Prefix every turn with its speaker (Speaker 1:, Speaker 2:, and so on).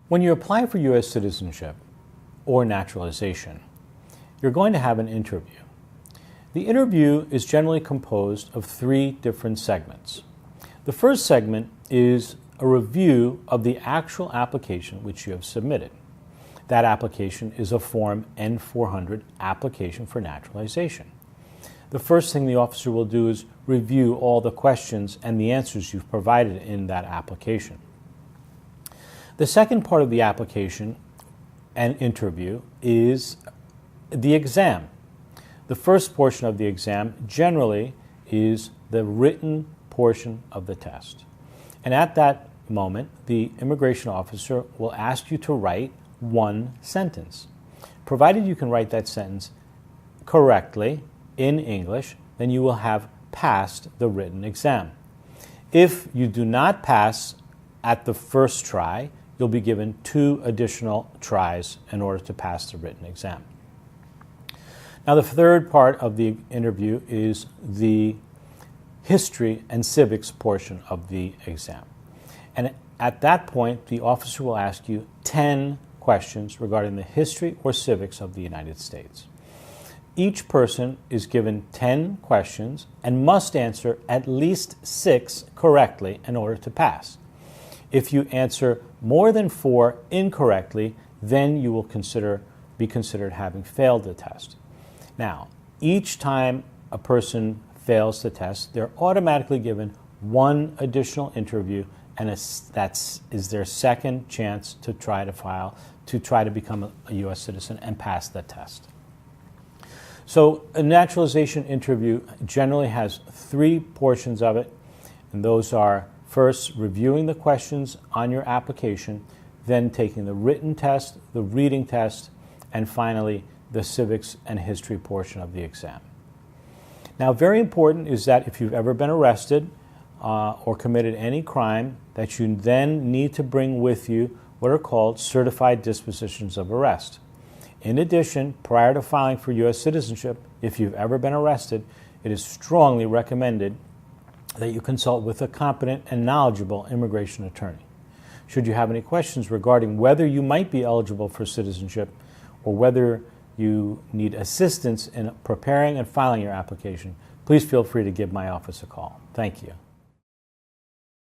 Speaker 1: When you apply for U.S. citizenship or naturalization, you're going to have an interview. The interview is generally composed of three different segments. The first segment is a review of the actual application which you have submitted. That application is a Form N-400 application for naturalization. The first thing the officer will do is review all the questions and the answers you've provided in that application. The second part of the application and interview is the exam. The first portion of the exam generally is the written portion of the test. And at that moment, the immigration officer will ask you to write one sentence. Provided you can write that sentence correctly in English, then you will have passed the written exam. If you do not pass at the first try, you'll be given 2 additional tries in order to pass the written exam. Now, the third part of the interview is the history and civics portion of the exam. And at that point, the officer will ask you 10 questions regarding the history or civics of the United States. Each person is given 10 questions and must answer at least 6 correctly in order to pass. If you answer more than 4 incorrectly, then you will be considered having failed the test. Now, each time a person fails the test, they're automatically given 1 additional interview, and that is their second chance to try to become a U.S. citizen and pass the test. So a naturalization interview generally has 3 portions of it, and those are first reviewing the questions on your application, then taking the written test, the reading test, and finally the civics and history portion of the exam. Now, very important is that if you've ever been arrested or committed any crime, that you then need to bring with you what are called certified dispositions of arrest. In addition, prior to filing for U.S. citizenship, if you've ever been arrested, it is strongly recommended that you consult with a competent and knowledgeable immigration attorney. Should you have any questions regarding whether you might be eligible for citizenship or whether you need assistance in preparing and filing your application, please feel free to give my office a call. Thank you.